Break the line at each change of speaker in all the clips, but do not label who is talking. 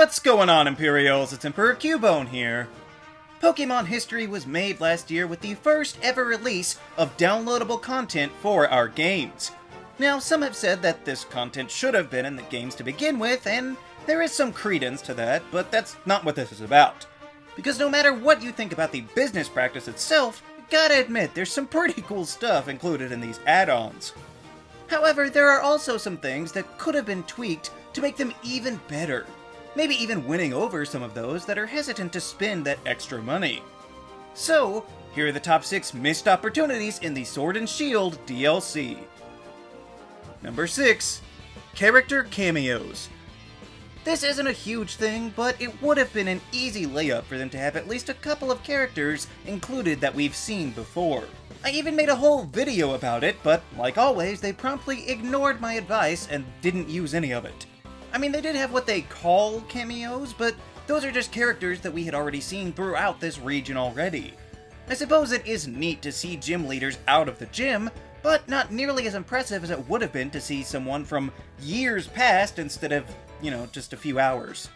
What's going on, Imperials? It's Emperor Cubone here. Pokemon history was made last year with the first ever release of downloadable content for our games. Now, some have said that this content should have been in the games to begin with, and there is some credence to that, but that's not what this is about. Because no matter what you think about the business practice itself, you gotta admit there's some pretty cool stuff included in these add-ons. However, there are also some things that could have been tweaked to make them even better. Maybe even winning over some of those that are hesitant to spend that extra money. So, here are the top 6 missed opportunities in the Sword and Shield DLC. Number 6. Character Cameos. This isn't a huge thing, but it would have been an easy layup for them to have at least a couple of characters included that we've seen before. I even made a whole video about it, but like always, they promptly ignored my advice and didn't use any of it. I mean, they did have what they call cameos, but those are just characters that we had already seen throughout this region already. I suppose it is neat to see gym leaders out of the gym, but not nearly as impressive as it would have been to see someone from years past instead of, just a few hours.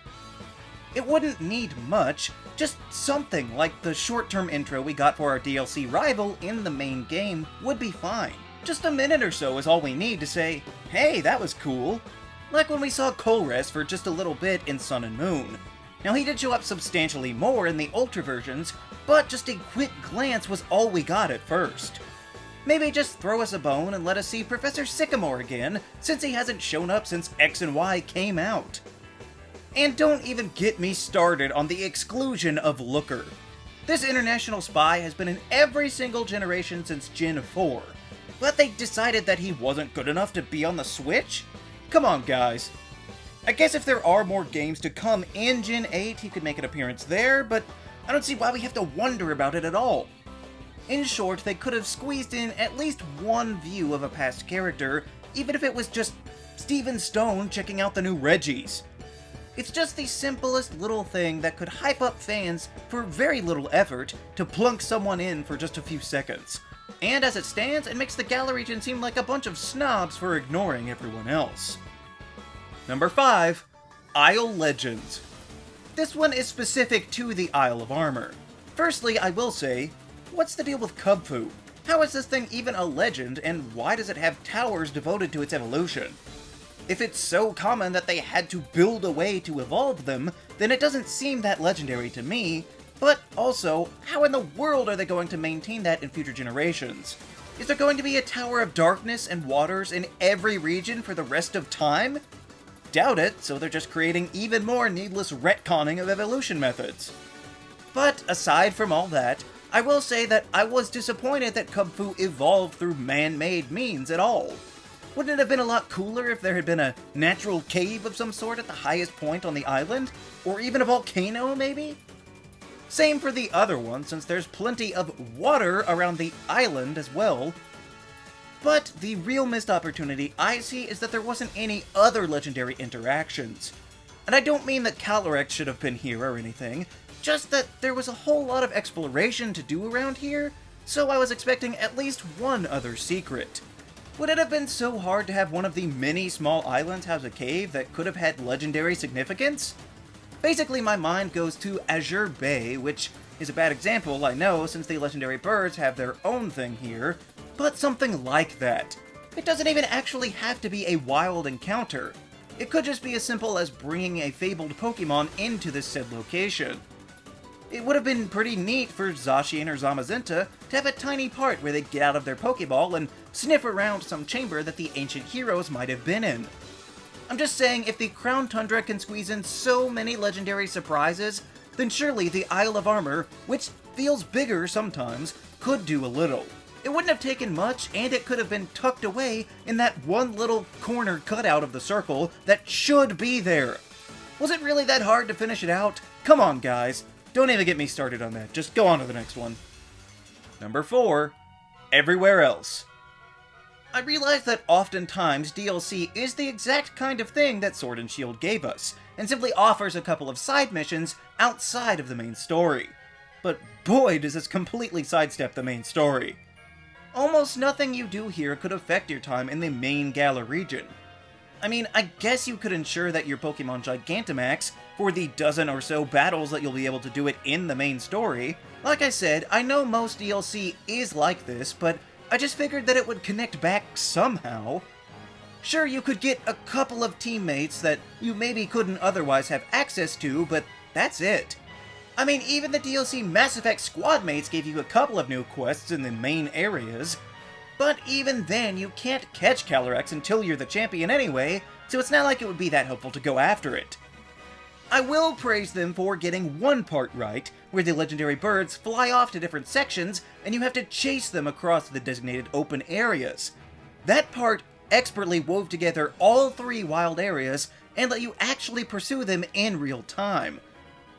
It wouldn't need much, just something like the short-term intro we got for our DLC rival in the main game would be fine. Just a minute or so is all we need to say, hey, that was cool. Like when we saw Colress for just a little bit in Sun and Moon. Now he did show up substantially more in the Ultra versions, but just a quick glance was all we got at first. Maybe just throw us a bone and let us see Professor Sycamore again, since he hasn't shown up since X and Y came out. And don't even get me started on the exclusion of Looker. This international spy has been in every single generation since Gen 4, but they decided that he wasn't good enough to be on the Switch? Come on, guys. I guess if there are more games to come in Gen 8, he could make an appearance there, but I don't see why we have to wonder about it at all. In short, they could have squeezed in at least one view of a past character, even if it was just Steven Stone checking out the new Reggies. It's just the simplest little thing that could hype up fans for very little effort to plunk someone in for just a few seconds. And as it stands, it makes the Galar region seem like a bunch of snobs for ignoring everyone else. Number 5. Isle Legends. This one is specific to the Isle of Armor. Firstly, I will say, what's the deal with Kubfu? How is this thing even a legend, and why does it have towers devoted to its evolution? If it's so common that they had to build a way to evolve them, then it doesn't seem that legendary to me. But also, how in the world are they going to maintain that in future generations? Is there going to be a Tower of Darkness and Waters in every region for the rest of time? Doubt it, so they're just creating even more needless retconning of evolution methods. But aside from all that, I will say that I was disappointed that Kubfu evolved through man-made means at all. Wouldn't it have been a lot cooler if there had been a natural cave of some sort at the highest point on the island? Or even a volcano, maybe? Same for the other one, since there's plenty of water around the island as well. But the real missed opportunity I see is that there wasn't any other legendary interactions. And I don't mean that Calyrex should have been here or anything, just that there was a whole lot of exploration to do around here, so I was expecting at least one other secret. Would it have been so hard to have one of the many small islands house a cave that could have had legendary significance? Basically, my mind goes to Azure Bay, which is a bad example, I know, since the legendary birds have their own thing here, but something like that. It doesn't even actually have to be a wild encounter. It could just be as simple as bringing a fabled Pokemon into this said location. It would have been pretty neat for Zacian or Zamazenta to have a tiny part where they get out of their Pokeball and sniff around some chamber that the ancient heroes might have been in. I'm just saying, if the Crown Tundra can squeeze in so many legendary surprises, then surely the Isle of Armor, which feels bigger sometimes, could do a little. It wouldn't have taken much, and it could have been tucked away in that one little corner cutout of the circle that should be there. Was it really that hard to finish it out? Come on, guys. Don't even get me started on that. Just go on to the next one. Number 4. Everywhere Else. I realize that oftentimes DLC is the exact kind of thing that Sword and Shield gave us, and simply offers a couple of side missions outside of the main story. But boy, does this completely sidestep the main story. Almost nothing you do here could affect your time in the main Galar region. I mean, I guess you could ensure that your Pokemon Gigantamax for the dozen or so battles that you'll be able to do it in the main story. Like I said, I know most DLC is like this, but I just figured that it would connect back somehow. Sure, you could get a couple of teammates that you maybe couldn't otherwise have access to, but that's it. I mean, even the DLC Mass Effect squad mates gave you a couple of new quests in the main areas. But even then, you can't catch Calyrex until you're the champion anyway, so it's not like it would be that helpful to go after it. I will praise them for getting one part right, where the legendary birds fly off to different sections, and you have to chase them across the designated open areas. That part expertly wove together all 3 wild areas, and let you actually pursue them in real time.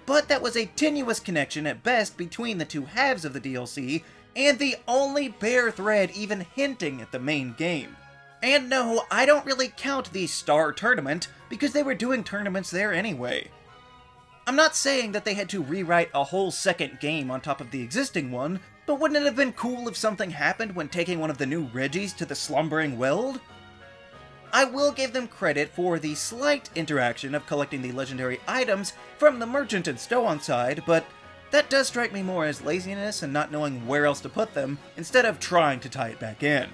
But that was a tenuous connection at best between the 2 halves of the DLC, and the only bare thread even hinting at the main game. And no, I don't really count the Star Tournament, because they were doing tournaments there anyway. I'm not saying that they had to rewrite a whole second game on top of the existing one, but wouldn't it have been cool if something happened when taking one of the new Reggies to the Slumbering Weld? I will give them credit for the slight interaction of collecting the legendary items from the merchant and Stow-on side, but that does strike me more as laziness and not knowing where else to put them, instead of trying to tie it back in.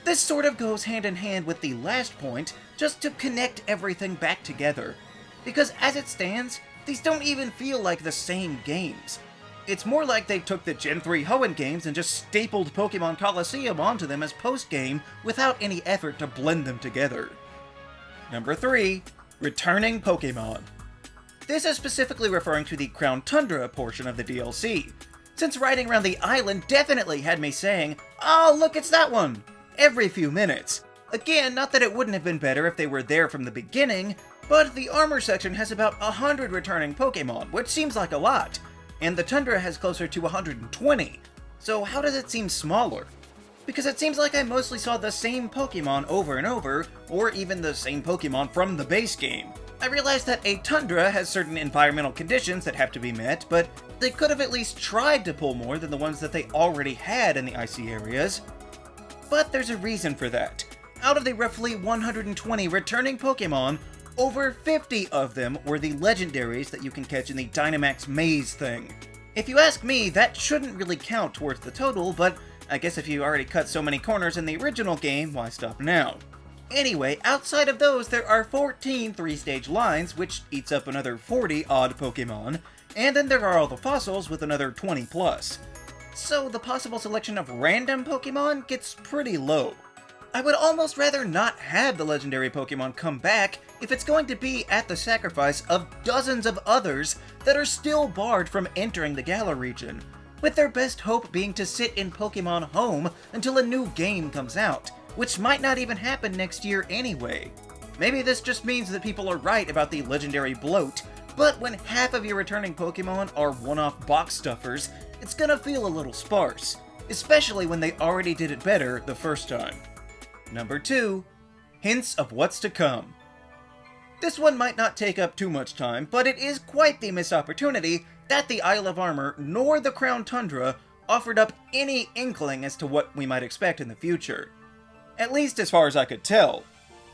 This sort of goes hand in hand with the last point, just to connect everything back together. Because as it stands, these don't even feel like the same games. It's more like they took the Gen 3 Hoenn games and just stapled Pokemon Colosseum onto them as post-game without any effort to blend them together. Number 3. Returning Pokemon. This is specifically referring to the Crown Tundra portion of the DLC, since riding around the island definitely had me saying, "Oh, look, it's that one!" every few minutes. Again, not that it wouldn't have been better if they were there from the beginning, but the armor section has about 100 returning Pokemon, which seems like a lot, and the Tundra has closer to 120, so how does it seem smaller? Because it seems like I mostly saw the same Pokemon over and over, or even the same Pokemon from the base game. I realize that a Tundra has certain environmental conditions that have to be met, but they could have at least tried to pull more than the ones that they already had in the icy areas. But there's a reason for that. Out of the roughly 120 returning Pokemon, over 50 of them were the legendaries that you can catch in the Dynamax Maze thing. If you ask me, that shouldn't really count towards the total, but I guess if you already cut so many corners in the original game, why stop now? Anyway, outside of those, there are 14 3-stage lines, which eats up another 40 odd Pokemon, and then there are all the fossils with another 20 plus. So the possible selection of random Pokemon gets pretty low. I would almost rather not have the legendary Pokemon come back if it's going to be at the sacrifice of dozens of others that are still barred from entering the Galar region, with their best hope being to sit in Pokemon Home until a new game comes out, which might not even happen next year anyway. Maybe this just means that people are right about the legendary bloat, but when half of your returning Pokemon are one-off box stuffers, it's gonna feel a little sparse, especially when they already did it better the first time. Number 2. Hints of what's to come. This one might not take up too much time, but it is quite the missed opportunity that the Isle of Armor nor the Crown Tundra offered up any inkling as to what we might expect in the future. At least as far as I could tell.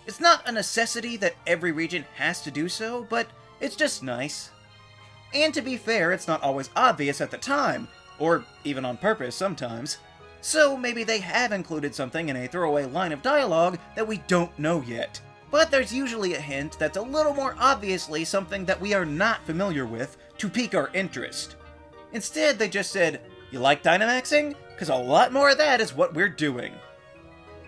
It's not a necessity that every region has to do so, but it's just nice. And to be fair, it's not always obvious at the time, or even on purpose sometimes. So maybe they have included something in a throwaway line of dialogue that we don't know yet. But there's usually a hint that's a little more obviously something that we are not familiar with to pique our interest. Instead, they just said, "You like Dynamaxing? 'Cause a lot more of that is what we're doing."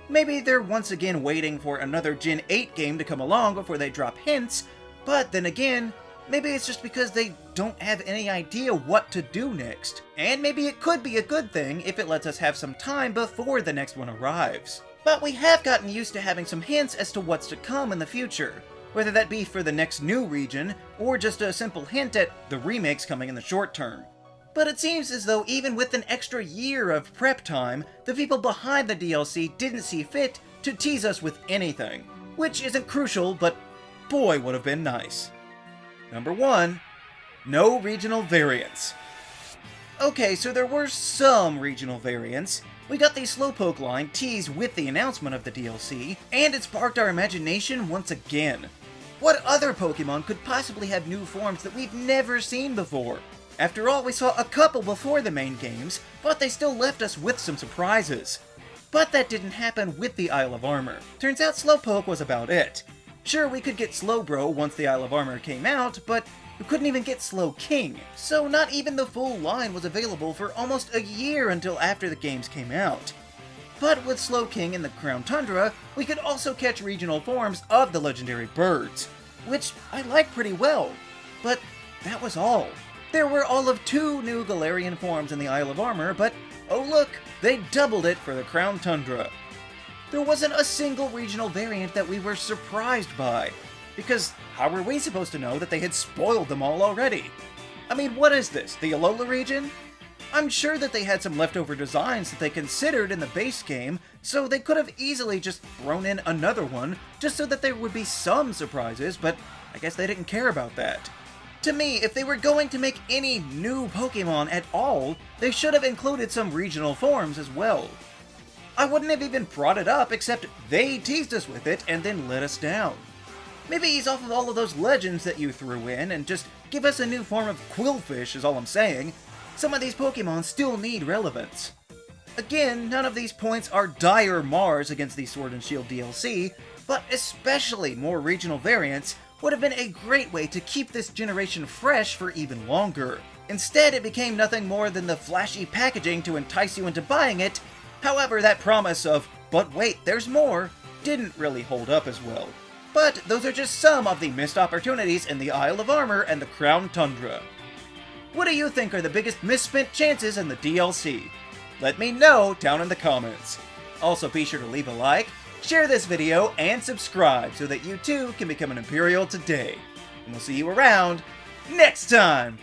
Maybe they're once again waiting for another Gen 8 game to come along before they drop hints, but then again, maybe it's just because they don't have any idea what to do next. And maybe it could be a good thing if it lets us have some time before the next one arrives. But we have gotten used to having some hints as to what's to come in the future, whether that be for the next new region, or just a simple hint at the remakes coming in the short term. But it seems as though even with an extra year of prep time, the people behind the DLC didn't see fit to tease us with anything, which isn't crucial, but boy would have been nice. Number 1. No regional variants. Okay, so there were some regional variants. We got the Slowpoke line teased with the announcement of the DLC, and it sparked our imagination once again. What other Pokemon could possibly have new forms that we've never seen before? After all, we saw a couple before the main games, but they still left us with some surprises. But that didn't happen with the Isle of Armor. Turns out Slowpoke was about it. Sure, we could get Slowbro once the Isle of Armor came out, but we couldn't even get Slowking, so not even the full line was available for almost a year until after the games came out. But with Slowking in the Crown Tundra, we could also catch regional forms of the legendary birds, which I liked pretty well. But that was all. There were all of 2 new Galarian forms in the Isle of Armor, but oh look, they doubled it for the Crown Tundra. There wasn't a single regional variant that we were surprised by, because how were we supposed to know that they had spoiled them all already? I mean, what is this, the Alola region? I'm sure that they had some leftover designs that they considered in the base game, so they could have easily just thrown in another one, just so that there would be some surprises, but I guess they didn't care about that. To me, if they were going to make any new Pokemon at all, they should have included some regional forms as well. I wouldn't have even brought it up, except they teased us with it and then let us down. Maybe ease off of all of those legends that you threw in and just give us a new form of Quillfish is all I'm saying. Some of these Pokemon still need relevance. Again, none of these points are dire mars against the Sword and Shield DLC, but especially more regional variants would have been a great way to keep this generation fresh for even longer. Instead, it became nothing more than the flashy packaging to entice you into buying it. However, that promise of, but wait, there's more, didn't really hold up as well. But those are just some of the missed opportunities in the Isle of Armor and the Crown Tundra. What do you think are the biggest misspent chances in the DLC? Let me know down in the comments. Also, be sure to leave a like, share this video, and subscribe so that you too can become an Imperial today. And we'll see you around next time!